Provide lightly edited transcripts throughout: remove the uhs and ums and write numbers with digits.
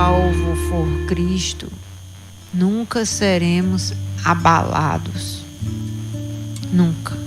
alvo for Cristo, nunca seremos abalados. Nunca.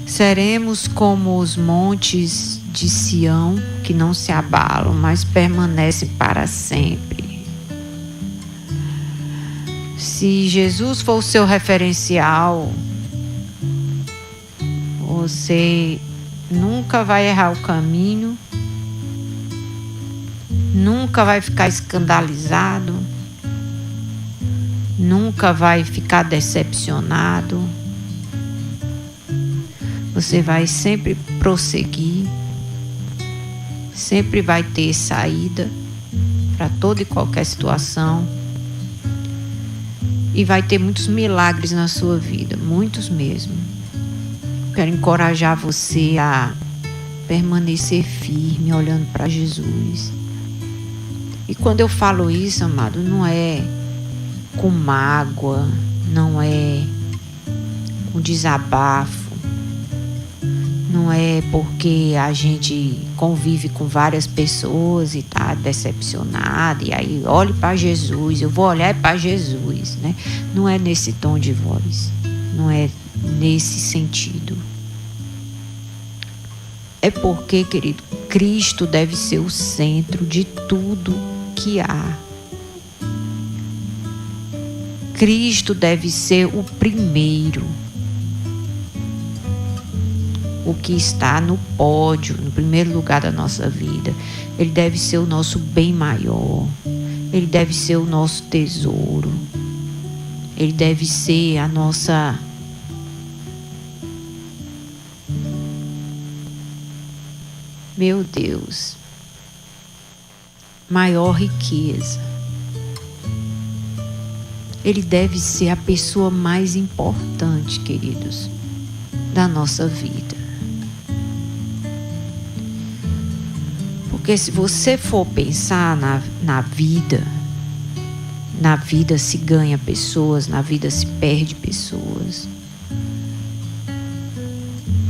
Seremos como os montes de Sião, que não se abalam, mas permanecem para sempre. Se Jesus for o seu referencial, você nunca vai errar o caminho, nunca vai ficar escandalizado, nunca vai ficar decepcionado. Você vai sempre prosseguir, sempre vai ter saída para toda e qualquer situação e vai ter muitos milagres na sua vida, muitos mesmo. Quero encorajar você a permanecer firme, olhando para Jesus. E quando eu falo isso, amado, não é com mágoa, não é com desabafo, não é porque a gente convive com várias pessoas e está decepcionado, e aí olhe para Jesus, eu vou olhar para Jesus, né? Não é nesse tom de voz, não é nesse sentido. É porque, querido, Cristo deve ser o centro de tudo que há. Cristo deve ser o primeiro. O que está no pódio, no primeiro lugar da nossa vida. Ele deve ser o nosso bem maior. Ele deve ser o nosso tesouro. Ele deve ser a nossa... Meu Deus, maior riqueza. Ele deve ser a pessoa mais importante, queridos, da nossa vida. Porque se você for pensar na vida se ganha pessoas, na vida se perde pessoas.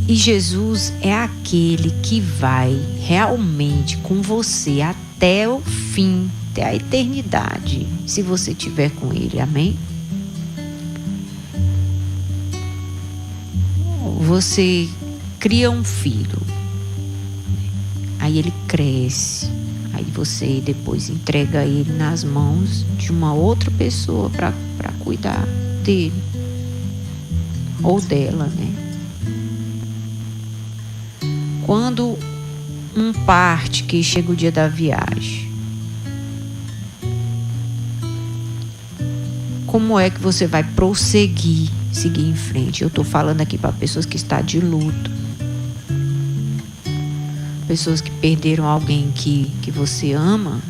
E Jesus é aquele que vai realmente com você até o fim, até a eternidade, se você estiver com Ele, amém? Você cria um filho, aí ele cresce, aí você depois entrega ele nas mãos de uma outra pessoa para cuidar dele, ou dela, né? Quando parte que chega o dia da viagem, como é que você vai prosseguir, seguir em frente? Eu estou falando aqui para pessoas que estão de luto, pessoas que perderam alguém que você ama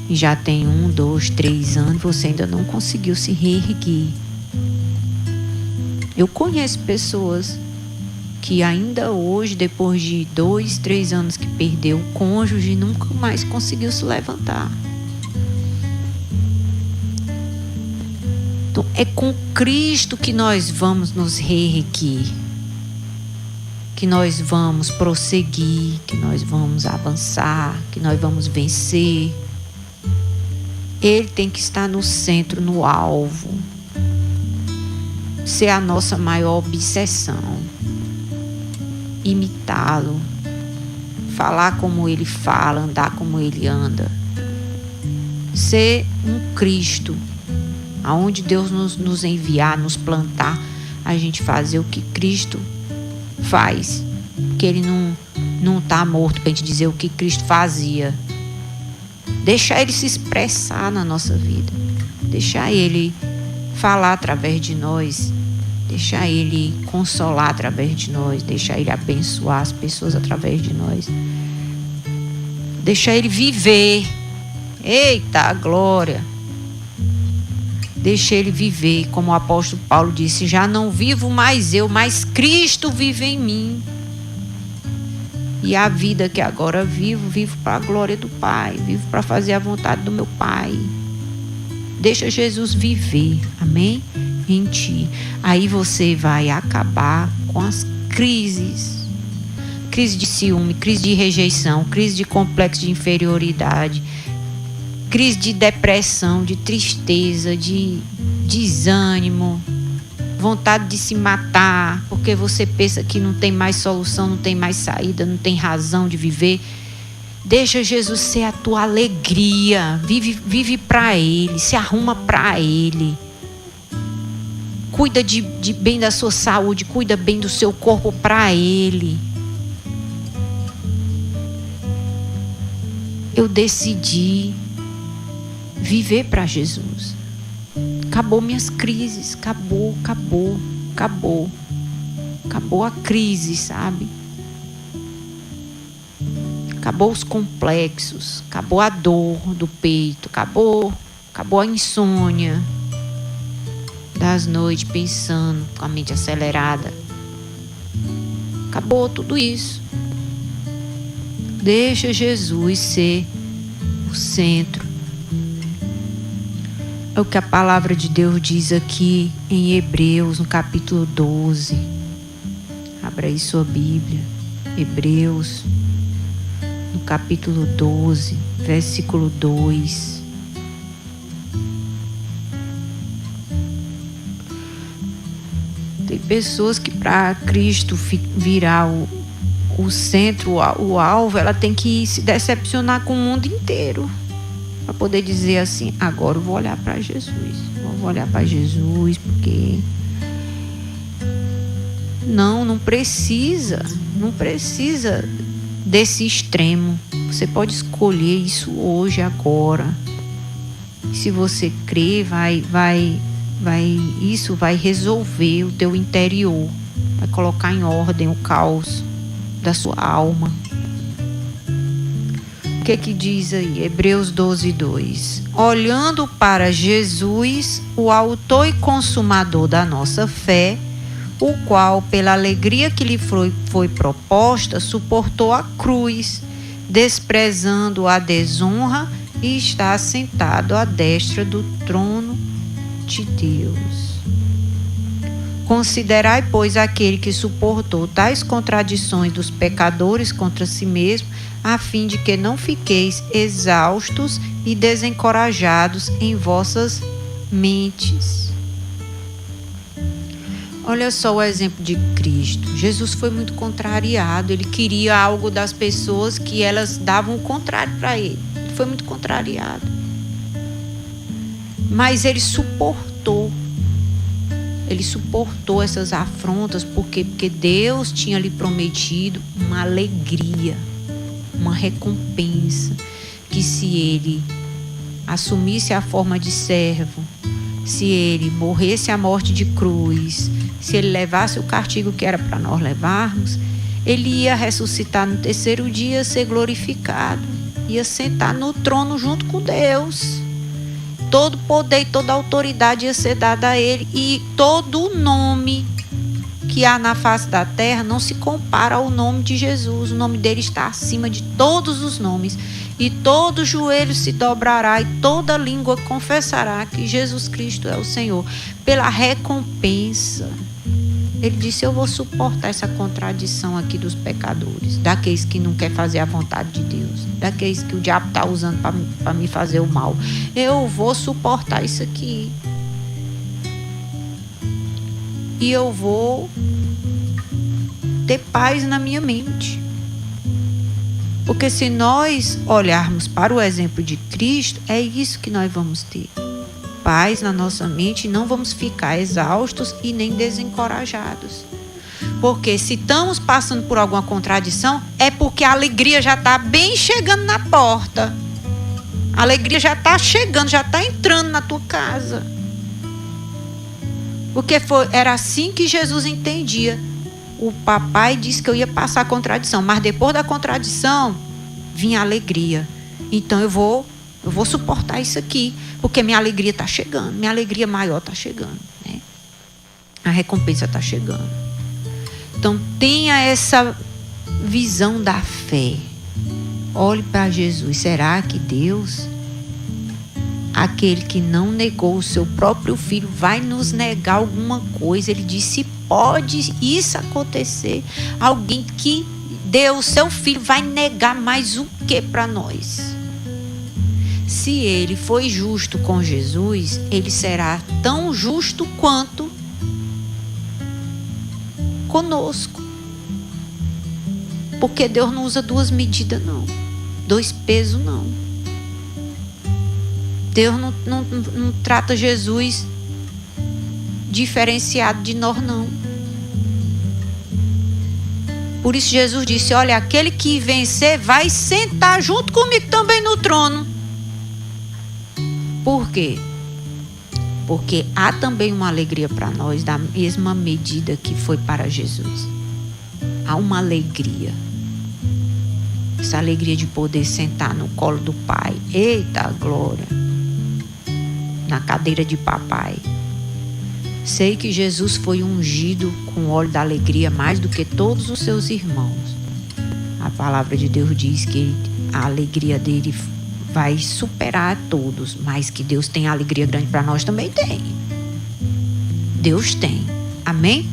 e já tem 1, 2, 3 anos, você ainda não conseguiu se reerguer. Eu conheço pessoas que ainda hoje, depois de 2, 3 anos que perdeu o cônjuge, nunca mais conseguiu se levantar. Então, é com Cristo que nós vamos nos reerguer, que nós vamos prosseguir, que nós vamos avançar, que nós vamos vencer. Ele tem que estar no centro, no alvo, ser a nossa maior obsessão. Imitá-lo, falar como ele fala, andar como ele anda, ser um Cristo, aonde Deus nos enviar, nos plantar, a gente fazer o que Cristo faz, porque ele não está morto para a gente dizer o que Cristo fazia. Deixar ele se expressar na nossa vida, deixar ele falar através de nós, deixar ele consolar através de nós, deixar ele abençoar as pessoas através de nós, deixar ele viver. Eita, glória! Deixa ele viver, como o apóstolo Paulo disse: já não vivo mais eu, mas Cristo vive em mim. E a vida que agora vivo para a glória do Pai, vivo para fazer a vontade do meu Pai. Deixa Jesus viver, amém? Em ti. Aí você vai acabar com as crises. crise de ciúme, crise de rejeição, crise de complexo de inferioridade, crise de depressão, de tristeza, de desânimo, vontade de se matar, porque você pensa que não tem mais solução, não tem mais saída, não tem razão de viver. Deixa Jesus ser a tua alegria. Vive para Ele, se arruma para Ele. Cuida de bem da sua saúde, cuida bem do seu corpo para Ele. Eu decidi viver para Jesus. Acabou minhas crises, acabou a crise, sabe? Acabou os complexos, acabou a dor do peito, acabou a insônia das noites pensando com a mente acelerada. Acabou tudo isso. Deixa Jesus ser o centro. É o que a palavra de Deus diz aqui em Hebreus, no capítulo 12. Abra aí sua Bíblia. Hebreus, no capítulo 12, versículo 2. Tem pessoas que para Cristo virar o centro, o alvo, ela tem que se decepcionar com o mundo inteiro para poder dizer assim: agora eu vou olhar para Jesus. Vou olhar para Jesus, porque não precisa desse extremo. Você pode escolher isso hoje, agora. Se você crer, isso vai resolver o teu interior, vai colocar em ordem o caos da sua alma. O que diz aí? Hebreus 12, 2. Olhando para Jesus, o autor e consumador da nossa fé, o qual, pela alegria que lhe foi proposta, suportou a cruz, desprezando a desonra, e está sentado à destra do trono de Deus. Considerai, pois, aquele que suportou tais contradições dos pecadores contra si mesmo, a fim de que não fiqueis exaustos e desencorajados em vossas mentes. Olha só o exemplo de Cristo. Jesus foi muito contrariado. Ele queria algo das pessoas que elas davam o contrário para ele. Ele foi muito contrariado. Mas ele suportou. Ele suportou essas afrontas. Por quê? Porque Deus tinha lhe prometido uma alegria, uma recompensa. Que se ele assumisse a forma de servo, se ele morresse a morte de cruz, se ele levasse o castigo que era para nós levarmos, ele ia ressuscitar no terceiro dia, ser glorificado, ia sentar no trono junto com Deus. Todo poder e toda autoridade ia ser dada a ele, e todo nome que há na face da terra não se compara ao nome de Jesus. O nome dele está acima de todos os nomes, e todo joelho se dobrará e toda língua confessará que Jesus Cristo é o Senhor. Pela recompensa, ele disse: eu vou suportar essa contradição aqui dos pecadores, daqueles que não querem fazer a vontade de Deus, daqueles que o diabo está usando para me fazer o mal. Eu vou suportar isso aqui. E eu vou ter paz na minha mente. Porque se nós olharmos para o exemplo de Cristo, é isso que nós vamos ter. Paz na nossa mente, e não vamos ficar exaustos e nem desencorajados. Porque se estamos passando por alguma contradição, é porque a alegria já está bem chegando na porta. A alegria já está chegando, já está entrando na tua casa. Porque era assim que Jesus entendia. O papai disse que eu ia passar a contradição, mas depois da contradição vinha a alegria. Então eu vou suportar isso aqui, porque minha alegria está chegando, minha alegria maior está chegando, né? A recompensa está chegando. Então tenha essa visão da fé. Olhe para Jesus. Será que Deus, aquele que não negou o seu próprio filho, vai nos negar alguma coisa? Ele disse: pode isso acontecer? Alguém que deu o seu filho, vai negar mais o que para nós? Se ele foi justo com Jesus, ele será tão justo quanto conosco. Porque Deus não usa duas medidas, não. Dois pesos, não. Deus não trata Jesus diferenciado de nós, não. Por isso Jesus disse, olha, aquele que vencer vai sentar junto comigo também no trono. Por quê? Porque há também uma alegria para nós, da mesma medida que foi para Jesus. Há uma alegria. Essa alegria de poder sentar no colo do Pai. Eita glória! Na cadeira de papai. Sei que Jesus foi ungido com o óleo da alegria mais do que todos os seus irmãos. A palavra de Deus diz que a alegria dele vai superar a todos, mas que Deus tem alegria grande para nós também tem. Deus tem. Amém?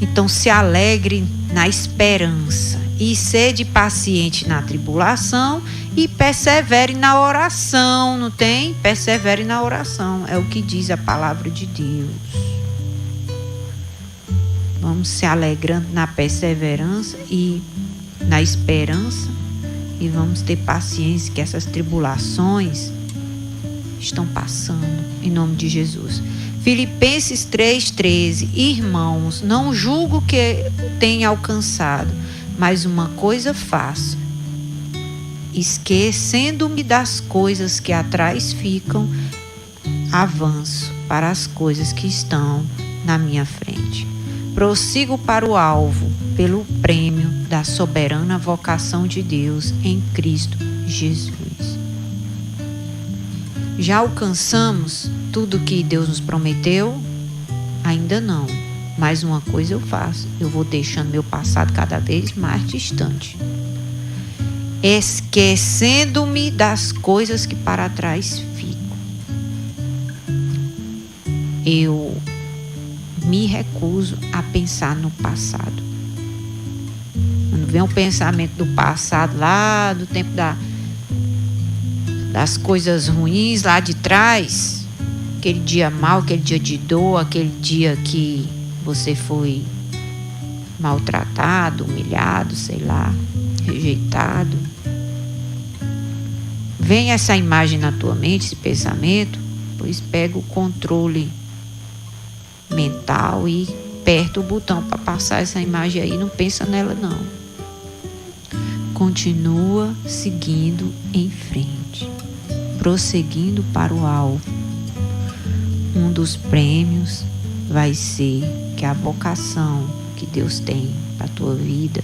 Então se alegre na esperança e sede paciente na tribulação e persevere na oração, não tem? Persevere na oração, é o que diz a palavra de Deus. Vamos se alegrando na perseverança e na esperança e vamos ter paciência que essas tribulações estão passando, em nome de Jesus. Filipenses 3,13. Irmãos, não julgo que tenha alcançado, mas uma coisa faço, esquecendo-me das coisas que atrás ficam, avanço para as coisas que estão na minha frente. Prossigo para o alvo, pelo prêmio da soberana vocação de Deus em Cristo Jesus. Já alcançamos tudo que Deus nos prometeu? Ainda não. Mas uma coisa eu faço, eu vou deixando meu passado cada vez mais distante. Esquecendo-me das coisas que para trás ficam. Eu me recuso a pensar no passado. Quando vem um pensamento do passado, lá do tempo das coisas ruins, lá de trás, aquele dia mau, aquele dia de dor, aquele dia que você foi maltratado, humilhado, sei lá, rejeitado. Vem essa imagem na tua mente, esse pensamento, pois pega o controle mental e aperta o botão para passar essa imagem aí, não pensa nela não. Continua seguindo em frente, prosseguindo para o alvo. Um dos prêmios vai ser que a vocação que Deus tem para a tua vida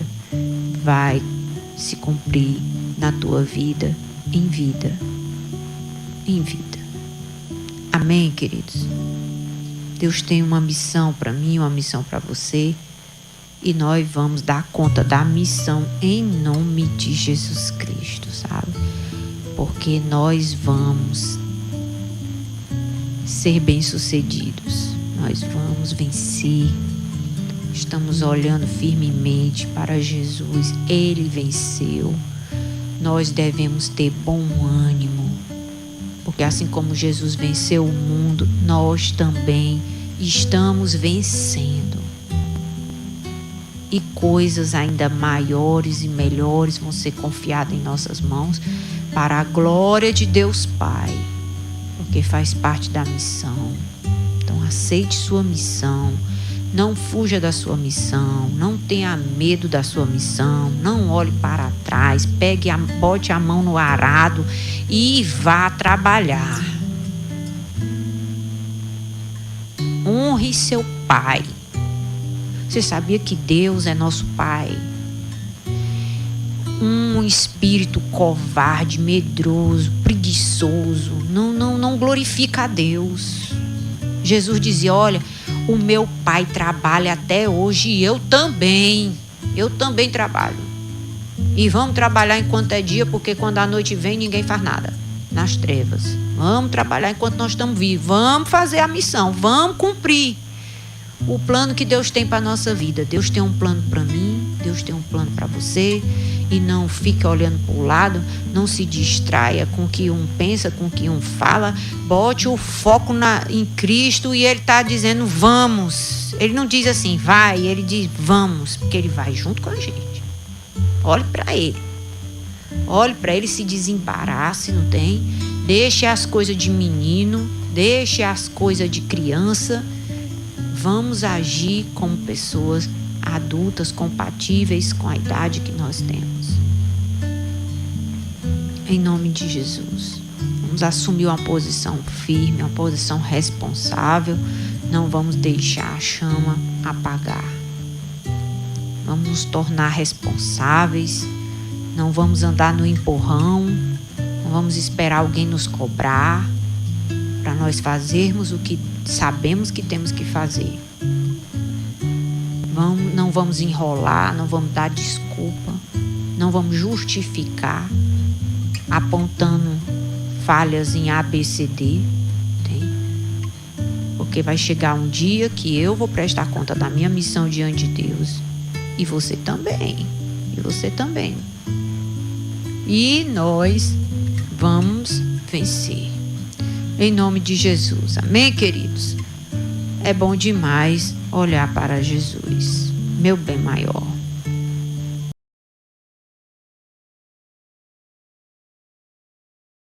vai se cumprir na tua vida, em vida. Amém, queridos? Deus tem uma missão para mim, uma missão para você, e nós vamos dar conta da missão em nome de Jesus Cristo, sabe? Porque nós vamos ser bem-sucedidos, nós vamos vencer. Estamos olhando firmemente para Jesus, Ele venceu. Nós devemos ter bom ânimo, porque assim como Jesus venceu o mundo, nós também estamos vencendo. E coisas ainda maiores e melhores vão ser confiadas em nossas mãos para a glória de Deus Pai, porque faz parte da missão. Então aceite sua missão, não fuja da sua missão, não tenha medo da sua missão, não olhe para trás, bote a mão no arado e vá trabalhar. Honre seu pai. Você sabia que Deus é nosso Pai? Um espírito covarde, medroso, preguiçoso, não glorifica a Deus. Jesus dizia, olha, o meu Pai trabalha até hoje e eu também trabalho. E vamos trabalhar enquanto é dia, porque quando a noite vem ninguém faz nada, nas trevas. Vamos trabalhar enquanto nós estamos vivos, vamos fazer a missão, vamos cumprir. o plano que Deus tem para a nossa vida. Deus tem um plano para mim, Deus tem um plano para você. E não fique olhando para o lado, não se distraia com o que um pensa, com o que um fala. Bote o foco em Cristo e Ele está dizendo vamos. Ele não diz assim, vai, Ele diz vamos, porque Ele vai junto com a gente. Olhe para Ele. Olhe para Ele, se desembarace, não tem? Deixe as coisas de menino, deixe as coisas de criança. Vamos agir como pessoas adultas, compatíveis com a idade que nós temos. Em nome de Jesus. Vamos assumir uma posição firme, uma posição responsável. Não vamos deixar a chama apagar. Vamos nos tornar responsáveis. Não vamos andar no empurrão. Não vamos esperar alguém nos cobrar para nós fazermos o que sabemos que temos que fazer. Não vamos enrolar, não vamos dar desculpa, não vamos justificar, apontando falhas em A, B, C, D. Tem? Porque vai chegar um dia que eu vou prestar conta da minha missão diante de Deus. E você também. E você também. E nós vamos vencer. Em nome de Jesus. Amém, queridos? É bom demais olhar para Jesus, meu bem maior.